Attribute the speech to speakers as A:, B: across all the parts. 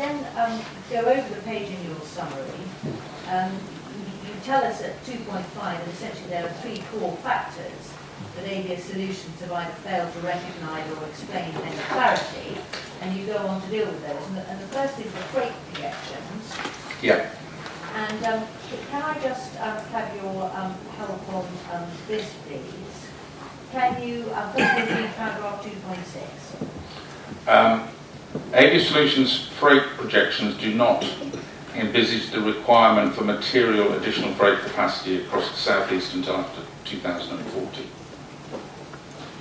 A: then go over the page in your summary. You tell us at 2.5 that essentially there are three core factors that ABS Solutions have either failed to recognise or explain with any clarity, and you go on to deal with those. And the first is the freight projections.
B: Yeah.
A: And can I just have your help on this, please? Can you first read paragraph 2.6?
B: ABS Solutions freight projections do not envisage the requirement for material additional freight capacity across the southeast until after 2040.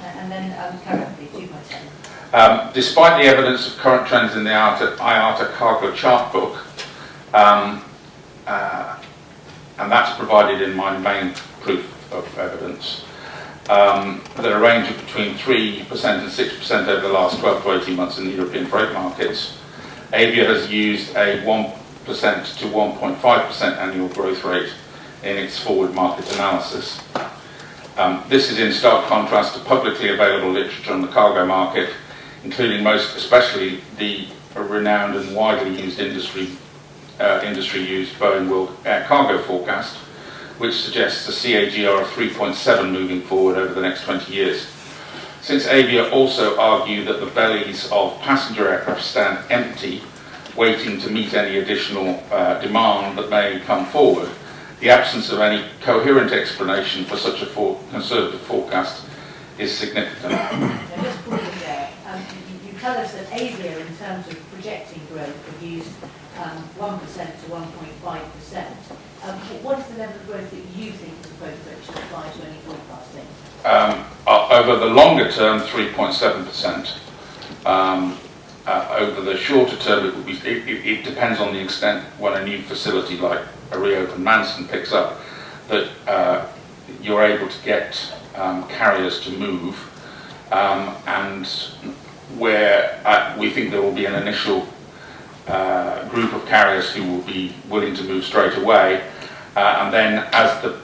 A: And then currently 2.7.
B: Despite the evidence of current trends in the IATA cargo chart book, and that's provided in my main proof of evidence, that a range of between 3% and 6% over the last 12 to 18 months in the European freight markets. Avia has used a 1% to 1.5% annual growth rate in its forward market analysis. This is in stark contrast to publicly available literature on the cargo market, including most especially the renowned and widely used industry-used Boeing World Air Cargo forecast, which suggests a CAGR of 3.7 moving forward over the next 20 years. Since Avia also argue that the bellies of passenger aircraft stand empty, waiting to meet any additional demand that may come forward, the absence of any coherent explanation for such a conservative forecast is significant.
A: Just put it there. You tell us that Avia, in terms of projecting growth, have used 1% to 1.5%. What is the level of growth that you think is appropriate to apply to any forecasting?
B: Over the longer term, 3.7%. Over the shorter term, it depends on the extent when a new facility like a reopened Manston picks up, that you're able to get carriers to move, and where we think there will be an initial group of carriers who will be willing to move straight away, and then as the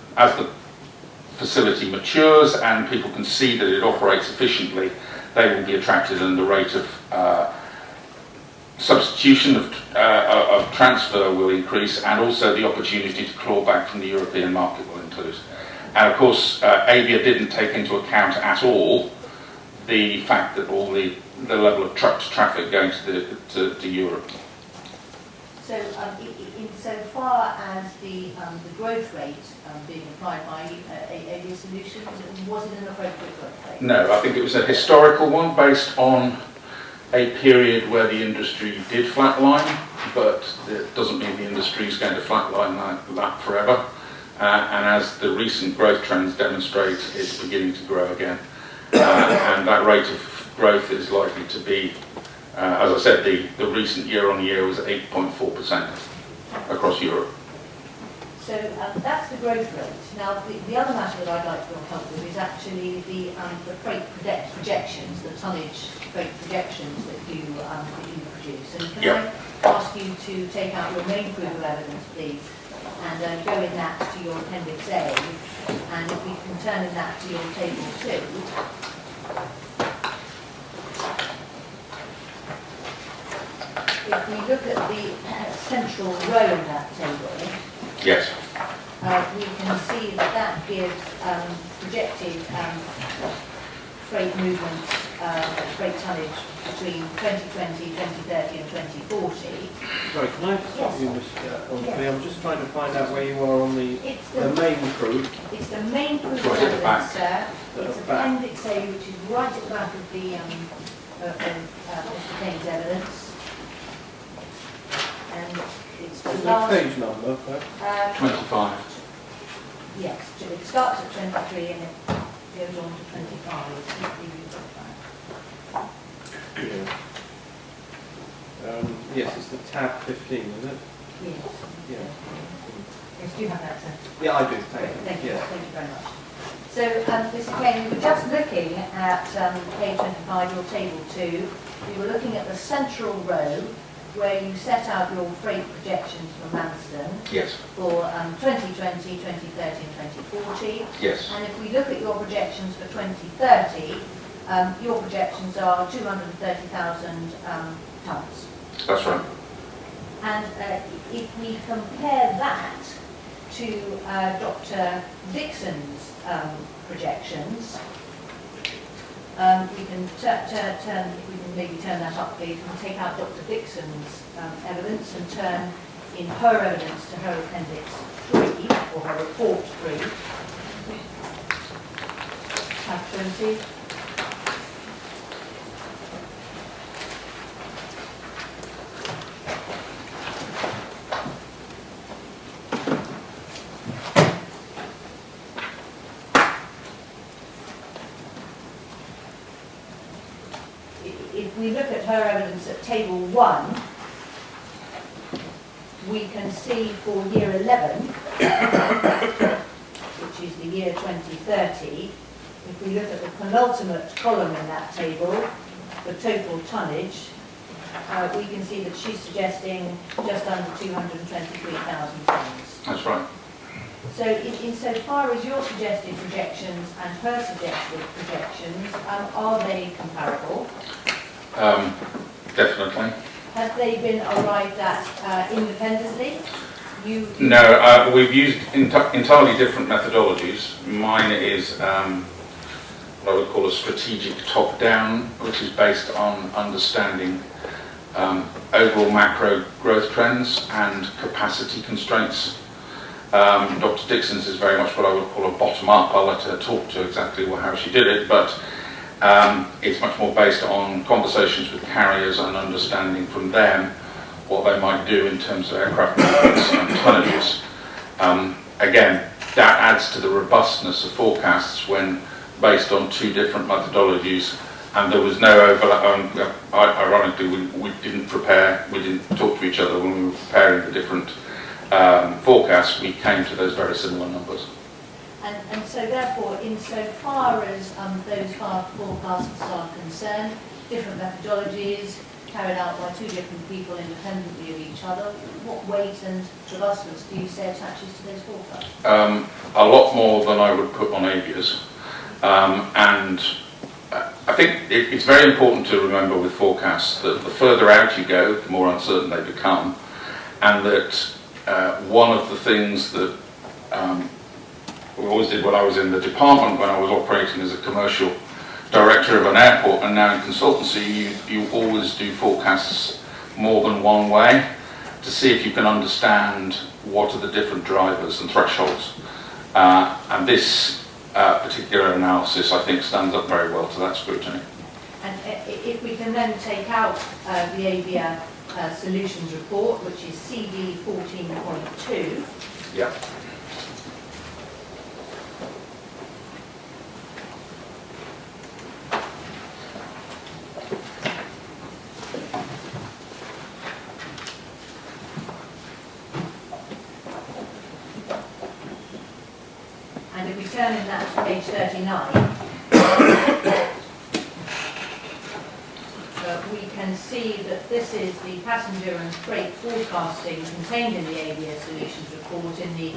B: facility matures and people can see that it operates efficiently, they will be attracted, and the rate of substitution of transfer will increase, and also the opportunity to claw back from the European market will increase. And of course, Avia didn't take into account at all the fact that all the level of trucked traffic going to Europe.
A: So, insofar as the growth rate being applied by Avia Solutions, was it an appropriate growth rate? No,
B: I think it was a historical one based on a period where the industry did flatline, but it doesn't mean the industry is going to flatline like that forever. And as the recent growth trends demonstrate, it's beginning to grow again. And that rate of growth is likely to be, as I said, the recent year-on-year was 8.4% across Europe.
A: So that's the growth rate. Now, the other matter that I'd like your help with is actually the freight projections, the tonnage freight projections that you produce. And can I ask you to take out your main proof of evidence, please, and go in that to your Appendix A, and if we can turn in that to your Table 2. If we look at the central row in that table,
B: yes,
A: we can see that gives projected freight movements, freight tonnage between 2020, 2030 and 2040.
C: Sorry, can I stop you, Mr. Olney? I'm just trying to find out where you are on the main proof.
A: It's the main proof of
B: Right at the back.
A: evidence, sir. It's Appendix A, which is right at the back of the Mr. Cain's evidence. And it's the last
C: page number,
B: 25.
A: Yes, it starts at 23 and it goes on to 25.
C: yeah. Yes, it's the tab 15, is it?
A: Yes.
C: Yeah.
A: Yes, do you have that, sir?
C: Yeah, I do. Thank you.
A: Thank you.
C: Yes.
A: Thank you very much. So, Mr. Cain, we were just looking at page 25, your Table 2. We were looking at the central row, where you set out your freight projections for Manston
B: Yes.
A: for 2020, 2030 and 2040.
B: Yes.
A: And if we look at your projections for 2030, your projections are 230,000 tonnes.
B: That's right.
A: And if we compare that to Dr. Dixon's projections, we can turn, if we can maybe turn that up, please. We can take out Dr. Dixon's evidence and turn in her evidence to her appendix 3, or her report 3. Tab 20. If we look at her evidence at table 1, we can see for year 11, which is the year 2030, if we look at the penultimate column in that table, the total tonnage, we can see that she's suggesting just under 223,000 tonnes.
B: That's right.
A: So insofar as your suggested projections and her suggested projections, are they comparable?
B: Definitely.
D: Have they been arrived at independently?
B: No, we've used entirely different methodologies. Mine is what I would call a strategic top-down, which is based on understanding overall macro growth trends and capacity constraints. Dr. Dixon's is very much what I would call a bottom-up. I'll let her talk to exactly how she did it, but it's much more based on conversations with carriers and understanding from them what they might do in terms of aircraft movements and tonnages. Again, that adds to the robustness of forecasts when based on two different methodologies, and there was no overlap. Ironically, we didn't talk to each other when we were preparing the different forecasts. We came to those very similar numbers.
A: And so therefore, insofar as those forecasts are concerned, different methodologies carried out by two different people independently of each other, what weight and robustness do you say attaches to those forecasts?
B: A lot more than I would put on Avia's. And I think it's very important to remember with forecasts that the further out you go, the more uncertain they become, and that one of the things that we always did when I was in the department, when I was operating as a commercial director of an airport and now in consultancy, you always do forecasts more than one way to see if you can understand what are the different drivers and thresholds. And this particular analysis, I think, stands up very well to that scrutiny.
A: And if we can then take out the Avia Solutions report, which is CD 14.2.
B: Yeah.
A: And if we turn in that to page 39, we can see that this is the passenger and freight forecasting contained in the Avia Solutions report in the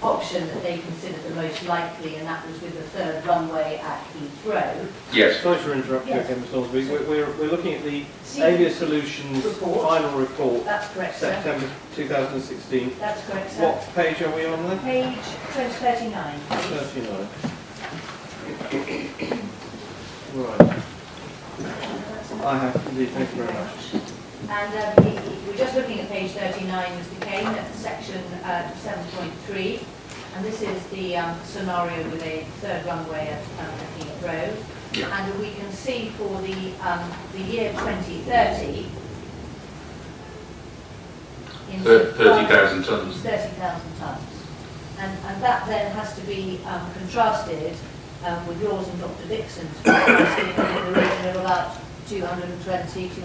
A: option that they considered the most likely, and that was with the third runway at Heathrow.
B: Yes.
C: Sorry to interrupt you
A: Yes.
C: again, Mr. Osby. We're looking at the Avia Solutions final report,
A: That's correct, sir.
C: September 2016.
A: That's correct, sir.
C: What page are we on then?
A: Page 39.
C: 39. Right. I have indeed, thank you very much.
A: And we're just looking at page 39, Mr. Cain, at section 7.3, and this is the scenario with a third runway at Heathrow.
B: Yeah.
A: And we can see for the year 2030, in
B: 30,000 tonnes.
A: 30,000 tonnes. And that then has to be contrasted with yours and Dr. Dixon's forecasting in the region of about 230,000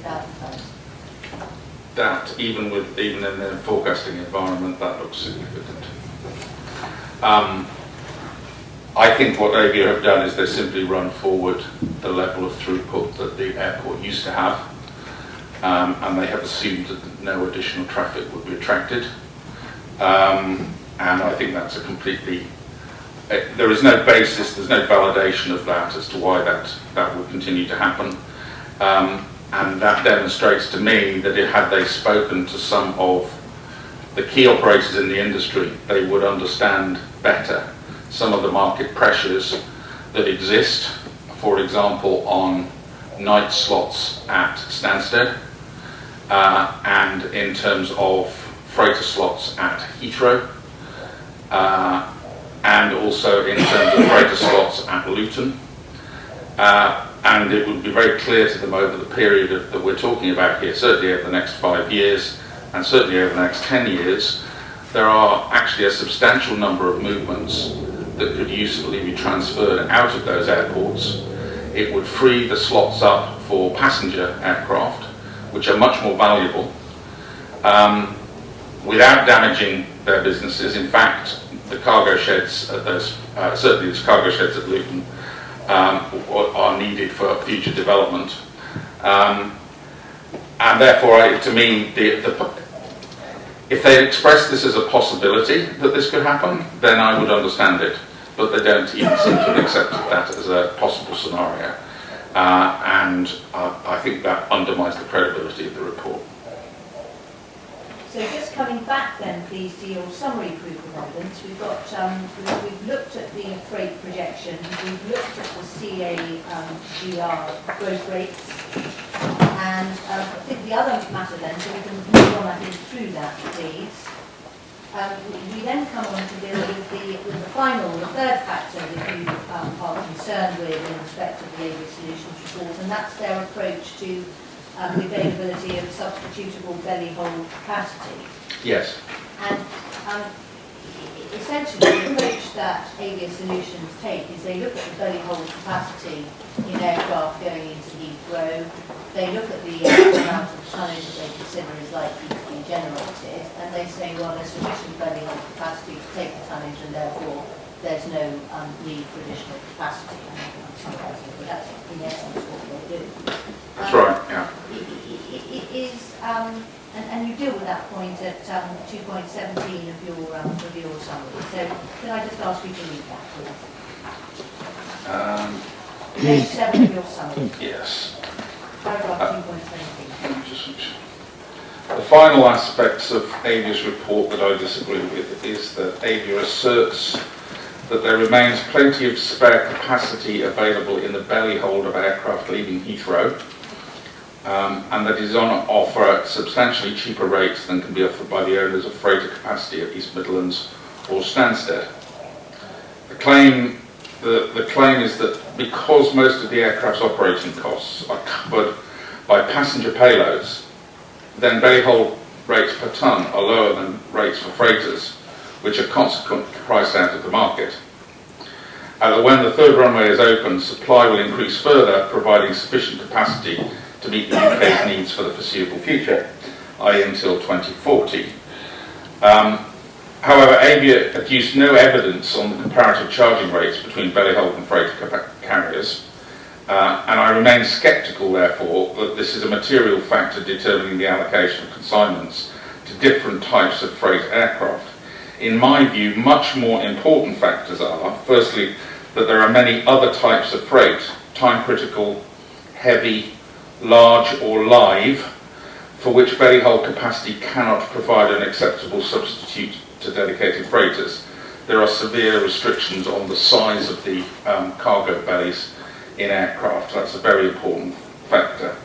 A: tonnes.
B: That, even in the forecasting environment, that looks significant. I think what Avia have done is they simply run forward the level of throughput that the airport used to have, and they have assumed that no additional traffic would be attracted. And I think that's a completely... there is no basis, there's no validation of that as to why that would continue to happen. And that demonstrates to me that had they spoken to some of the key operators in the industry, they would understand better some of the market pressures that exist, for example, on night slots at Stansted, and in terms of freighter slots at Heathrow, and also in terms of freighter slots at Luton. And it would be very clear to them over the period that we're talking about here, certainly over the next 5 years, and certainly over the next 10 years, there are actually a substantial number of movements that could usefully be transferred out of those airports. It would free the slots up for passenger aircraft, which are much more valuable, without damaging their businesses. In fact, the cargo sheds at those, certainly the cargo sheds at Luton, are needed for future development. And therefore, to me, if they expressed this as a possibility that this could happen, then I would understand it. But they don't even seem to have accepted that as a possible scenario. And I think that undermines the credibility of the report.
A: So just coming back then, please, to your summary proof of evidence, we've got we've looked at the freight projections, we've looked at the CAGR growth rates, and I think the other matter then, so we can move on I think through that, please. We then come on to deal with the final, the third factor that you are concerned with in respect of the Aviation Solutions report, and that's their approach to the availability of substitutable belly hold capacity.
B: Yes.
A: And essentially the approach that Aviation Solutions take is they look at the belly hold capacity in aircraft going into Heathrow, they look at the amount of tonnage that they consider is likely to be generated, and they say, well, there's sufficient belly hold capacity to take the tonnage, and therefore there's no need for additional capacity. But that's in essence what they do.
B: That's right, yeah.
A: It is, and you deal with that point at 2.17 of your summary. So can I just ask you to read that, please? Page 7 of your summary.
B: Yes.
A: Paragraph 2.17.
B: The final aspects of Avia's report that I disagree with is that Avia asserts that there remains plenty of spare capacity available in the belly hold of aircraft leaving Heathrow, and that is on offer at substantially cheaper rates than can be offered by the owners of freighter capacity at East Midlands or Stansted. The claim is that because most of the aircraft's operating costs are covered by passenger payloads, then belly hold rates per tonne are lower than rates for freighters, which are consequently priced out of the market. When the third runway is open, supply will increase further, providing sufficient capacity to meet the UK's needs for the foreseeable future, i.e. until 2040. However, Avia adduced no evidence on the comparative charging rates between belly hold and freighter carriers, and I remain sceptical, therefore, that this is a material factor determining the allocation of consignments to different types of freight aircraft. In my view, much more important factors are, firstly, that there are many other types of freight, time-critical, heavy, large or live, for which belly hold capacity cannot provide an acceptable substitute to dedicated freighters. There are severe restrictions on the size of the cargo bellies in aircraft. That's a very important factor.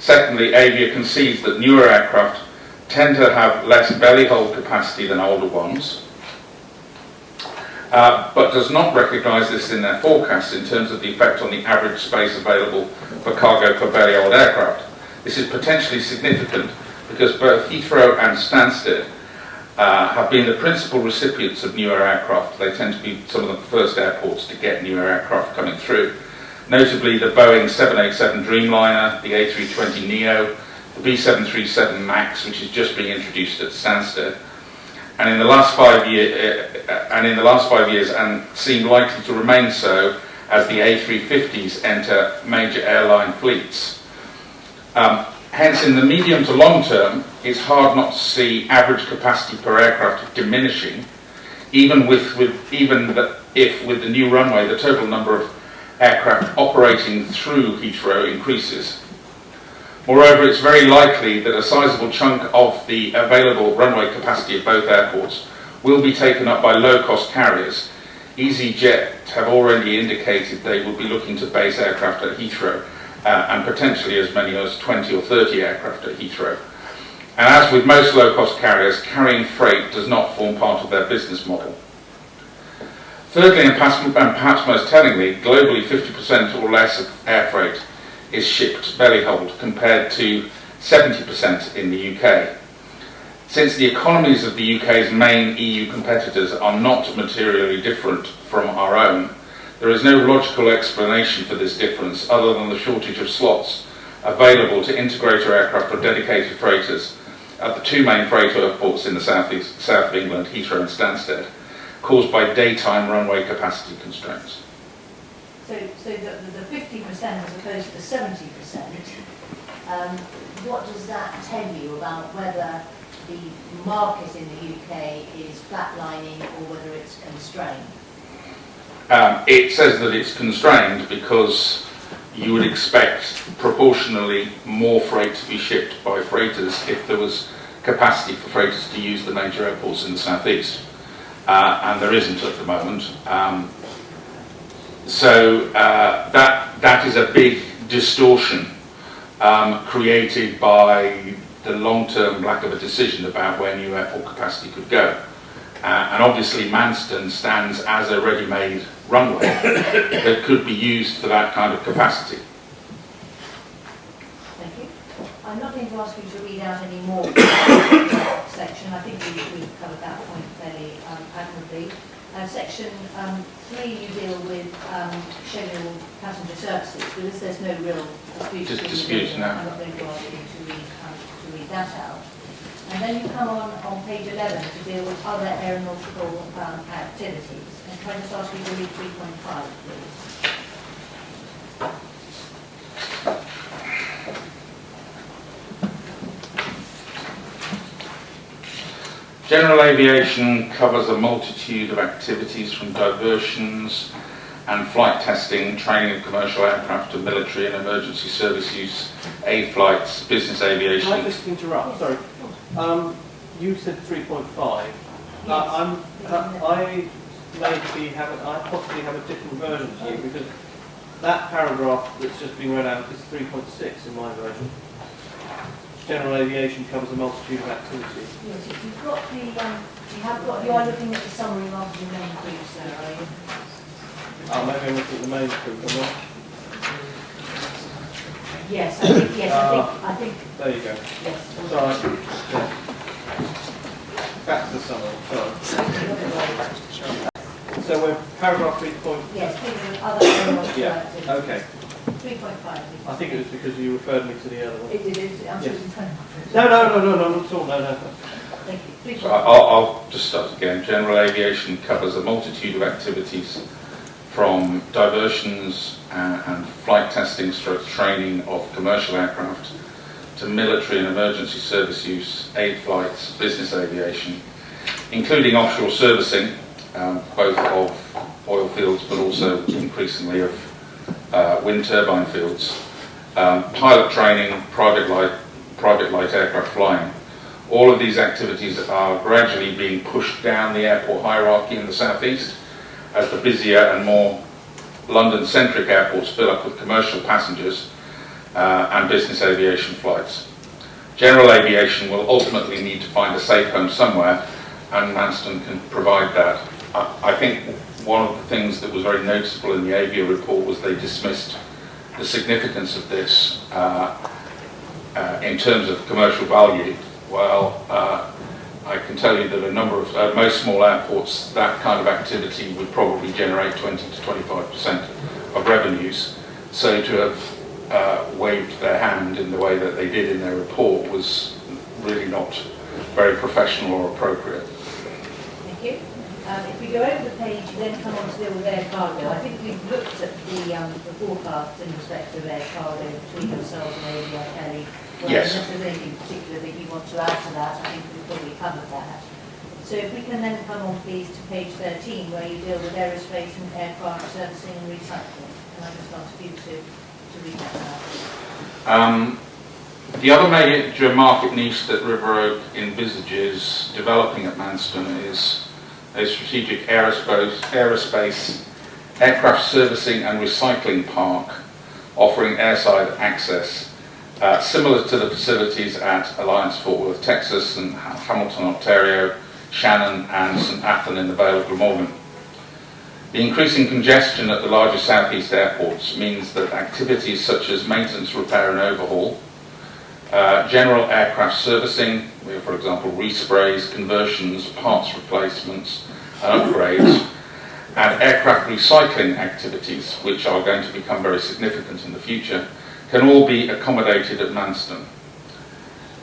B: Secondly, Avia concedes that newer aircraft tend to have less belly hold capacity than older ones, but does not recognise this in their forecasts in terms of the effect on the average space available for cargo per belly hold aircraft. This is potentially significant because both Heathrow and Stansted have been the principal recipients of newer aircraft. They tend to be some of the first airports to get newer aircraft coming through. Notably the Boeing 787 Dreamliner, the A320neo, the B737 MAX, which is just being introduced at Stansted, and in the last 5 years, and seem likely to remain so as the A350s enter major airline fleets. Hence, in the medium to long term, it's hard not to see average capacity per aircraft diminishing, even if with the new runway the total number of aircraft operating through Heathrow increases. Moreover, it's very likely that a sizable chunk of the available runway capacity of both airports will be taken up by low-cost carriers. EasyJet have already indicated they will be looking to base aircraft at Heathrow, and potentially as many as 20 or 30 aircraft at Heathrow. And as with most low-cost carriers, carrying freight does not form part of their business model. Thirdly, and perhaps most tellingly, globally 50% or less of air freight is shipped belly-hold, compared to 70% in the UK. Since the economies of the UK's main EU competitors are not materially different from our own, there is no logical explanation for this difference other than the shortage of slots available to integrator aircraft or dedicated freighters at the two main freight airports in the south of England, Heathrow and Stansted, caused by daytime runway capacity constraints.
A: So the 50% as opposed to the 70%, what does that tell you about whether the market in the UK is flatlining or whether it's constrained?
B: It says that it's constrained because you would expect proportionally more freight to be shipped by freighters if there was capacity for freighters to use the major airports in the southeast. And there isn't at the moment. So that is a big distortion created by the long-term lack of a decision about where new airport capacity could go. And obviously Manston stands as a ready-made runway that could be used for that kind of capacity.
A: Thank you. I'm not going to ask you to read out any more section. I think we've covered that point fairly admirably. Section 3, you deal with scheduled passenger services. Because there's no real dispute,
B: no.
A: I'm not going to ask you to read that out. And then you come on page 11 to deal with other aeronautical activities. And can I just ask you to read 3.5, please?
B: General aviation covers a multitude of activities from diversions and flight testing, training of commercial aircraft to military and emergency service use, aid flights, business aviation.
C: Can I just interrupt? Sorry. You said 3.5. I possibly have a different version to you, because that paragraph that's just been read out is 3.6 in my version. General aviation covers a multitude of activities.
A: Yes, if you've got you are looking at the summary rather than the main brief, sir, are you?
C: Oh, maybe I'm looking at the main proof, am I?
A: Yes, I think.
C: There you go.
A: Yes.
C: Sorry. Yeah. Back to the summary, sorry. So we're paragraph 3.
A: Yes, please, other aeronautical activities.
C: Okay.
A: 3.5.
C: I think it was because you referred me to the other one.
A: It is. I'm
C: Yes.
A: choosing 20.
C: No, not at all. No.
A: Thank you.
B: So I'll just start again. General aviation covers a multitude of activities from diversions and flight testing stroke training of commercial aircraft to military and emergency service use, aid flights, business aviation, including offshore servicing, both of oil fields but also increasingly of wind turbine fields, pilot training, private light aircraft flying. All of these activities are gradually being pushed down the airport hierarchy in the southeast as the busier and more London-centric airports fill up with commercial passengers and business aviation flights. General aviation will ultimately need to find a safe home somewhere, and Manston can provide that. I think one of the things that was very noticeable in the Avia report was they dismissed the significance of this in terms of commercial value. Well, I can tell you that a number of most small airports, that kind of activity would probably generate 20 to 25% of revenues. So to have waved their hand in the way that they did in their report was really not very professional or appropriate.
A: Thank you. If we go over the page, you then come on to deal with air cargo. I think we've looked at the forecasts in respect of air cargo between themselves and Avia Kelly.
B: Yes.
A: Unless there's anything particular that you want to add to that, I think we've probably covered that. So if we can then come on, please, to page 13, where you deal with aerospace and aircraft servicing and recycling. Can I just ask you to read that out?
B: The other major market niche that River Oak envisages developing at Manston is a strategic aerospace aircraft servicing and recycling park offering airside access, similar to the facilities at Alliance Fort Worth, Texas, and Hamilton, Ontario, Shannon, and St Athan in the Vale of Glamorgan. The increasing congestion at the larger southeast airports means that activities such as maintenance, repair and overhaul, general aircraft servicing, for example resprays, conversions, parts replacements and upgrades, and aircraft recycling activities, which are going to become very significant in the future, can all be accommodated at Manston.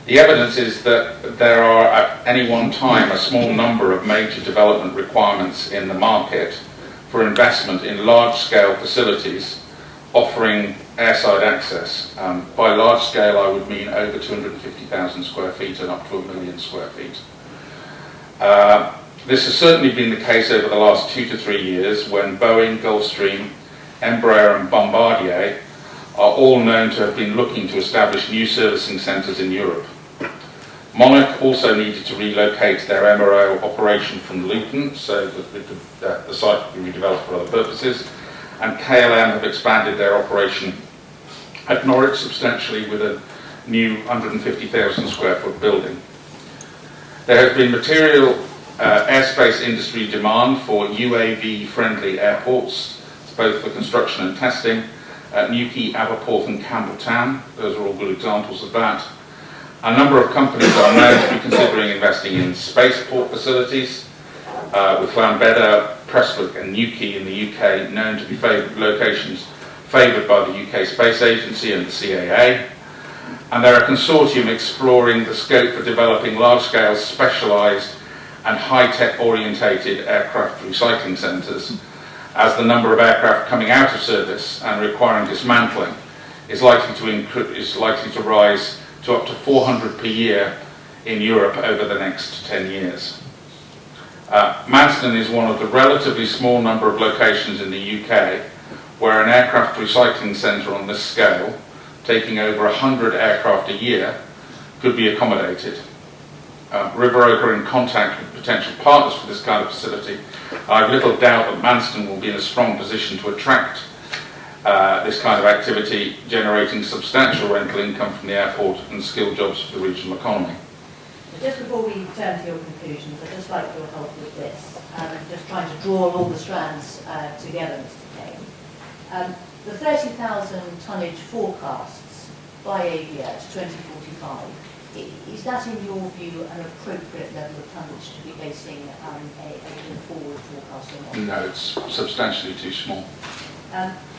B: The evidence is that there are at any one time a small number of major development requirements in the market for investment in large-scale facilities offering airside access. By large scale I would mean over 250,000 square feet and up to 1 million square feet. This has certainly been the case over the last 2 to 3 years when Boeing, Gulfstream, Embraer and Bombardier are all known to have been looking to establish new servicing centres in Europe. Monarch also needed to relocate their MRO operation from Luton so that the site could be redeveloped for other purposes, and KLM have expanded their operation at Norwich substantially with a new 150,000 square foot building. There has been material airspace industry demand for UAV friendly airports, both for construction and testing, at Newquay, Aberporth and Campbelltown. Those are all good examples of that. A number of companies are known to be considering investing in spaceport facilities, with Llanbedr, Prestwick and Newquay in the UK known to be locations favoured by the UK Space Agency and the CAA. And there are consortium exploring the scope for developing large-scale specialised and high-tech orientated aircraft recycling centres, as the number of aircraft coming out of service and requiring dismantling is likely to rise to up to 400 per year in Europe over the next 10 years. Manston is one of the relatively small number of locations in the UK where an aircraft recycling centre on this scale, taking over 100 aircraft a year, could be accommodated. River Oak are in contact with potential partners for this kind of facility. I have little doubt that Manston will be in a strong position to attract this kind of activity, generating substantial rental income from the airport and skilled jobs for the regional economy.
A: Just before we turn to your conclusions, I'd just like your help with this, just trying to draw all the strands together, Mr. Cain. The 30,000 tonnage forecasts by AVIA to 2045, is that in your view an appropriate level of tonnage to be basing a forward forecast on?
B: No, it's substantially too small.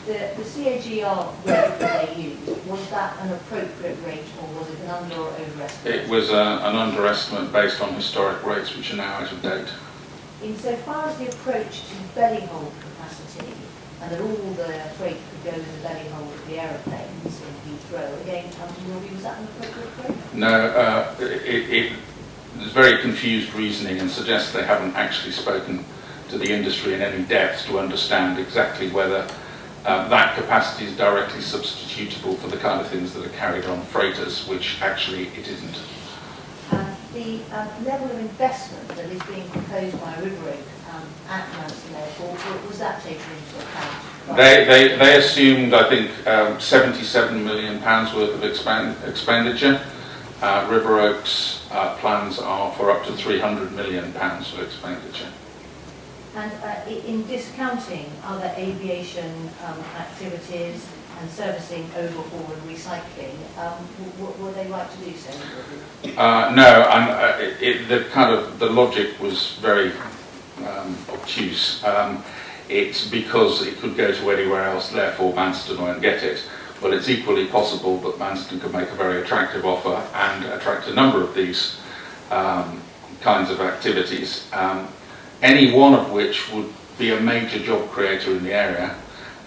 A: The CAGR rate that they used, was that an appropriate rate or was it an under or overestimate?
B: It was an underestimate based on historic rates which are now out of date.
A: Insofar as the approach to belly hold capacity and that all the freight could go in the belly hold of the aeroplanes in Heathrow, again, in your view, was that an appropriate rate?
B: No, there's very confused reasoning and suggests they haven't actually spoken to the industry in any depth to understand exactly whether that capacity is directly substitutable for the kind of things that are carried on freighters, which actually it isn't.
A: The level of investment that is being proposed by River Oak at Manston Airport, was that taken into account?
B: They assumed, I think, £77 million worth of expenditure. River Oak's plans are for up to £300 million of expenditure.
A: And in discounting other aviation activities and servicing, overhaul and recycling, were they right to do so?
B: No, and the logic was very obtuse. It's because it could go to anywhere else, therefore Manston won't get it. But it's equally possible that Manston could make a very attractive offer and attract a number of these kinds of activities. Any one of which would be a major job creator in the area,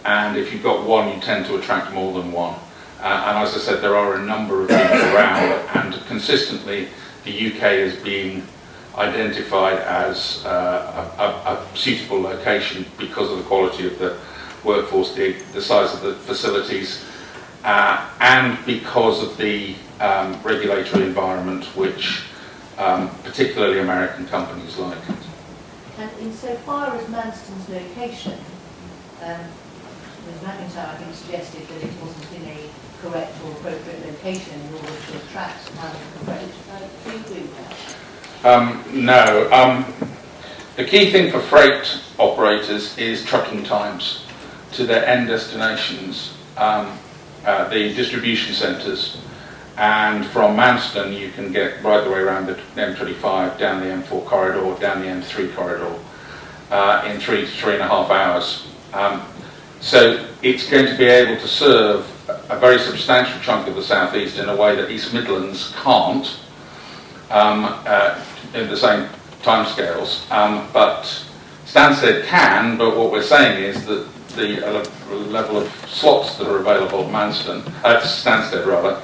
B: and if you've got one you tend to attract more than one. And as I said, there are a number of these around, and consistently the UK is being identified as a suitable location because of the quality of the workforce, the size of the facilities, and because of the regulatory environment which particularly American companies like.
A: And insofar as Manston's location, Ms. McIntyre, I think, suggested that it wasn't in a correct or appropriate location in order to attract talent and approach. Do you agree with that?
B: No. The key thing for freight operators is trucking times to their end destinations, the distribution centres. And from Manston, you can get right the way around the M25, down the M4 corridor, down the M3 corridor in 3 to 3.5 hours. So it's going to be able to serve a very substantial chunk of the southeast in a way that East Midlands can't in the same timescales. But Stansted can, but what we're saying is that the level of slots that are available at Stansted rather,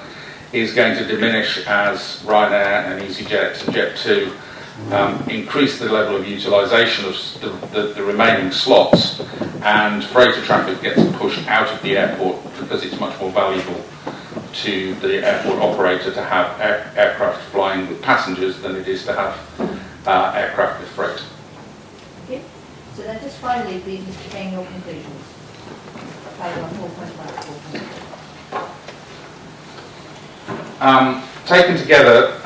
B: is going to diminish as Ryanair and EasyJet and Jet2 increase the level of utilisation of the remaining slots, and freighter traffic gets pushed out of the airport because it's much more valuable to the airport operator to have aircraft flying with passengers than it is to have aircraft with freight.
A: Okay. So then just finally, please, Mr. Cain, your conclusions. Paragraph 4.1.
B: Taken together,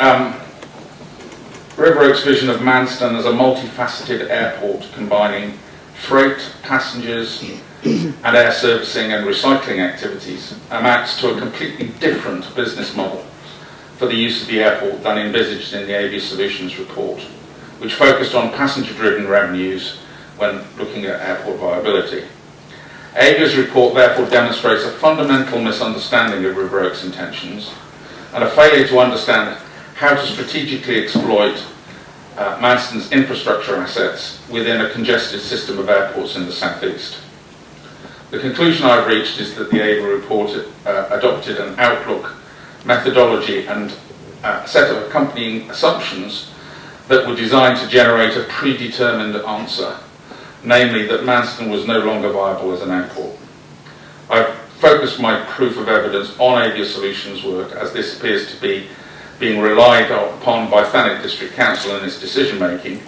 B: River Oak's vision of Manston as a multifaceted airport combining freight, passengers and air servicing and recycling activities amounts to a completely different business model for the use of the airport than envisaged in the Avia Solutions report, which focused on passenger-driven revenues when looking at airport viability. Avia's report therefore demonstrates a fundamental misunderstanding of River Oak's intentions and a failure to understand how to strategically exploit Manston's infrastructure assets within a congested system of airports in the southeast. The conclusion I've reached is that the Avia report adopted an outlook, methodology and a set of accompanying assumptions that were designed to generate a predetermined answer, namely that Manston was no longer viable as an airport. I've focused my proof of evidence on Avia Solutions work, as this appears to be being relied upon by Thanet District Council in its decision making,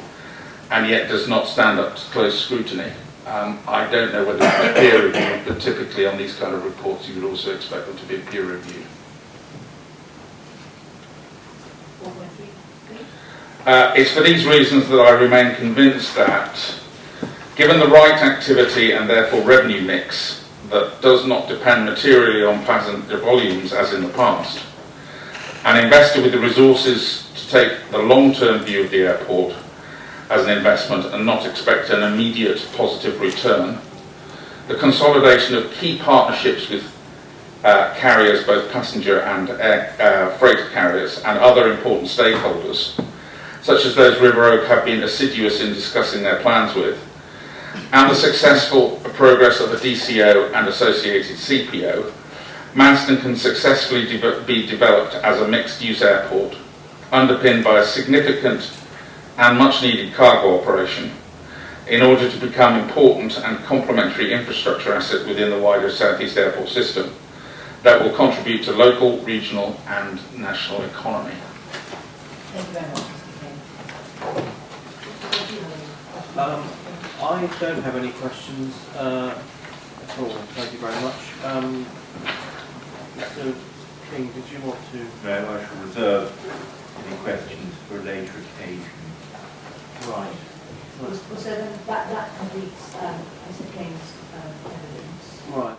B: and yet does not stand up to close scrutiny. I don't know whether it's peer reviewed, but typically on these kind of reports you would also expect them to be peer reviewed.
A: 4.3.
B: It's for these reasons that I remain convinced that, given the right activity and therefore revenue mix that does not depend materially on passenger volumes as in the past, an investor with the resources to take the long-term view of the airport as an investment and not expect an immediate positive return, the consolidation of key partnerships with carriers, both passenger and freight carriers, and other important stakeholders, such as those River Oak have been assiduous in discussing their plans with, and the successful progress of a DCO and associated CPO, Manston can successfully be developed as a mixed-use airport, underpinned by a significant and much-needed cargo operation, in order to become important and complementary infrastructure asset within the wider South East airport system that will contribute to local, regional and national economy.
A: Thank you very much, Mr. Cain.
C: I don't have any questions at all. Thank you very much. Mr. King, did you want to?
E: No, I shall reserve any questions for a later occasion.
C: Right.
A: So then that completes Mr. Cain's evidence.
C: Right.